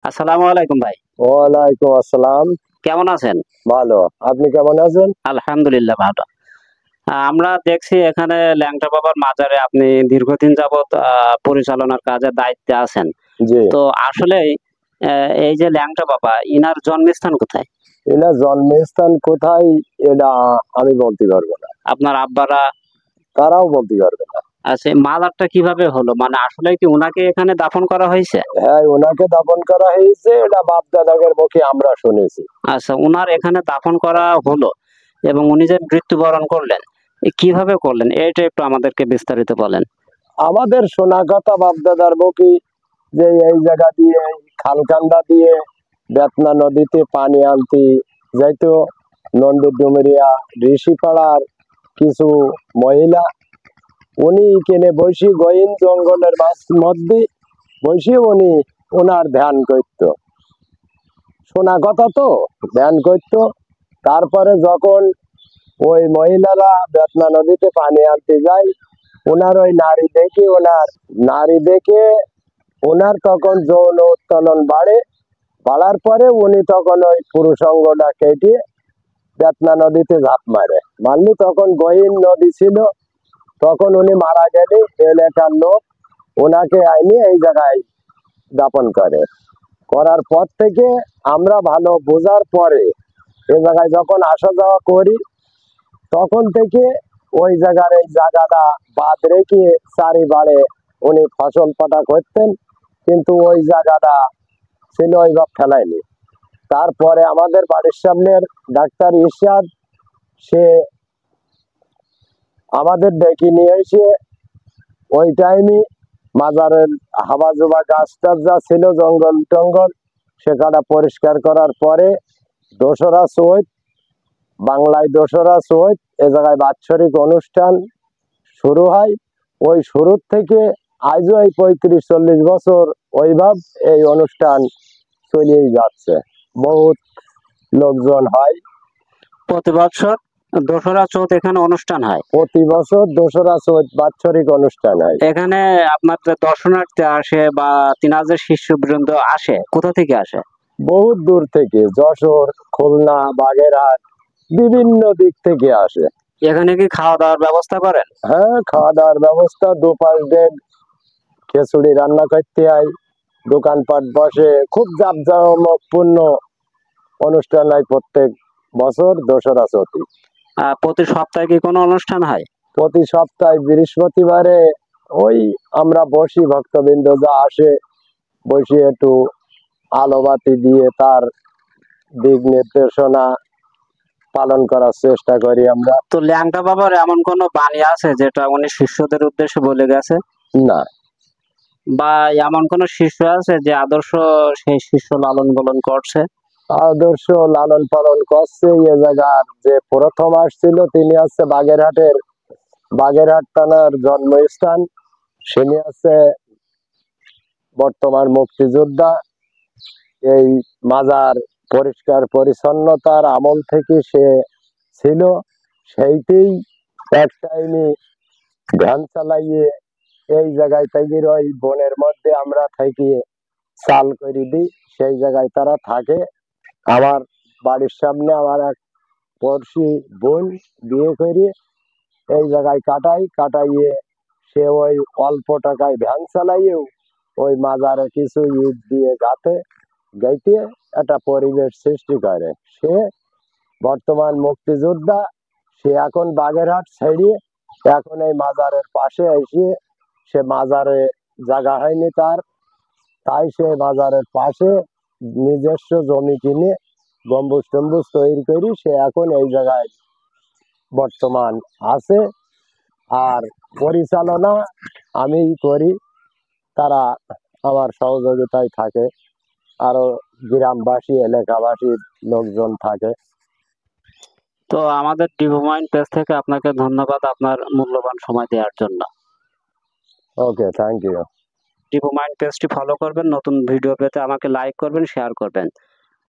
আসসালামু আলাইকুম ভাই। ওয়ালাইকুম আসসালাম। কেমন আছেন? ভালো। আপনি কেমন আছেন? আলহামদুলিল্লাহ ভালো। আমরা দেখছি এখানে ল্যাংটা বাবার মাজারে আপনি দীর্ঘদিন যাবৎ পরিচালনার কাজে দায়িত্বে আছেন। জি। তো আসলেই এই যে ল্যাংটা বাবা ইনার জন্মস্থান কোথায়? এনার জন্মস্থান কোথায় এটা আমি বলতে পারবো না। আপনার আব্বারা তারাও বলতে পারবে না। আচ্ছা, মাজারটা কিভাবে হলো? মানে আসলেই কি উনাকে এখানে দাফন করা হয়েছে? হ্যাঁ, ওনাকে দাফন করা হয়েছে, এটা বাপ দাদাদের মুখে আমরা শুনেছি। আচ্ছা, উনার এখানে দাফন করা হলো এবং উনি যে মৃত্যুবরণ করলেন, কিভাবে করলেন? এটা একটু আমাদেরকে বিস্তারিত বলেন। আমাদের শোনা কথা বাপ দাদার মুখে যে এই জায়গা দিয়ে খালকান্দা দিয়ে বেতনা নদীতে পানি আনতে যাইতো নন্দী ডুমুরিয়া ঋষিপাড়ার কিছু মহিলা, উনি কেনে বসে গহীন জঙ্গলের মধ্যে বসে উনি ওনার ধ্যান করতো। শোনা কথা তো ধ্যান করতো। তারপরে যখন ওই মহিলারা বেতনা নদীতে পানি আনতে যায়, ওনার ওই নারী দেখে ওনার তখন যৌন উত্তোলন বাড়ার পরে উনি তখন ওই পুরুষাঙ্গটা কেটে বেতনা নদীতে ঝাঁপ মারলি তখন গহীন নদী ছিল। তখন উনি মারা গেলে এলাকার লোক ওনাকে আইনি এই জায়গায় দাপন করার পর থেকে আমরা ভালো বোঝার পরে এ জায়গায় যখন আসা যাওয়া করি, তখন থেকে ওই জায়গার এই জায়গাটা বাদ রেখে চারিবারে উনি ফসল পাটা করতেন, কিন্তু ওই জায়গাটা ছিল ওইভাবে ফেলায়নি। তারপরে আমাদের বাড়ির সামনের ডাক্তার ইরশাদ, সে আমাদের ডেকে নিয়ে এসে ওই টাইমে মাজারের হাবা জোবা গাছ টাছ যা ছিল জঙ্গল টঙ্গল সেখানে পরিষ্কার করার পরে দোসরা চৈত, বাংলায় দোসরা চৈত, এ জায়গায় বাৎসরিক অনুষ্ঠান শুরু হয়। ওই শুরুর থেকে আজও এই 35-40 বছর ওইভাব এই অনুষ্ঠান চলেই যাচ্ছে। বহুত লোকজন হয়। প্রতি বছর দোসরা চৌত এখানে অনুষ্ঠান হয়। প্রতি বছর দোসরা চৈত বাৎসরিক অনুষ্ঠান হয়। এখানে আপনার যে দর্শনার্থী আসে বা তিনাদের শিষ্যবৃন্দ আসে, কোথা থেকে আসে? বহুত দূর থেকে, যশোর, খুলনা, বাগেরহাট, বিভিন্ন দিক থেকে আসে। এখানে কি খাওয়া দাওয়ার ব্যবস্থা করেন? হ্যাঁ, খাওয়া দাওয়ার ব্যবস্থা, দুপাশ ডেক খিচুড়ি রান্না করতে হয়, দোকানপাট বসে, খুব জাঁকজমকপূর্ণ অনুষ্ঠান হয় প্রত্যেক বছর দোসরা চৌতি। প্রতি সপ্তাহে কি কোনো অনুষ্ঠান হয়? প্রতি সপ্তাহে বৃহস্পতিবারে ওই আমরা বসি, ভক্তবৃন্দ যা আসে বসে একটু আলোবাতি দিয়ে তার দিক নির্দেশনা পালন করার চেষ্টা করি আমরা। তো ল্যাংটা বাবার এমন কোনো বাণী আছে যেটা উনি শিষ্যদের উদ্দেশ্যে বলে গেছে? না। বা এমন কোন শিষ্য আছে যে আদর্শ সেই শিষ্য লালন পালন করছে? আদর্শ লালন পালন করছে এ জায়গার যে প্রথম আসছিল তিনি হচ্ছে বাগেরহাট থানার জন্মস্থান। তিনি হচ্ছে বর্তমান মুক্তিযোদ্ধা। এই মাজার পরিষ্কার পরিচ্ছন্নতার আমল থেকে সে ছিল, সেইতেই এক টাইমে ভ্যান চালাইয়ে এই জায়গায় থেকে ওই বনের মধ্যে আমরা থেকে চাল করে দিই, সেই জায়গায় তারা থাকে। আমার বাড়ির সামনে আমার এক পড়শি বোন বিয়ে করে এই জায়গায় কাটাইয়ে সে ওই অল্প টাকায় ভ্যান চালাইয়েও ওই মাজারে কিছু ইট দিয়ে গাইতে একটা পরিবেশ সৃষ্টি করে। সে বর্তমান মুক্তিযোদ্ধা। সে এখন বাগেরহাট ছেড়ে এখন এই মাজারের পাশে এসে, সে মাজারে জায়গা হয়নি তার, তাই সে মাজারের পাশে নিজস্ব জমি কিনে গম্বুজ টম্বুজ তৈরি করি সে এখন এই জায়গায় বর্তমান আছে। আর পরিচালনা আমি করি, তারা আমার সহযোগিতায় থাকে, আরো গ্রামবাসী এলাকাবাসীর লোকজন থাকে। তো আমাদের ডিভোমাইন পেজ থেকে আপনাকে ধন্যবাদ আপনার মূল্যবান সময় দেওয়ার জন্য। ওকে, থ্যাংক ইউ। ডিভোমাইন পেজটি ফলো করবেন, নতুন ভিডিও পেতে আমাকে লাইক করবেন, শেয়ার করবেন।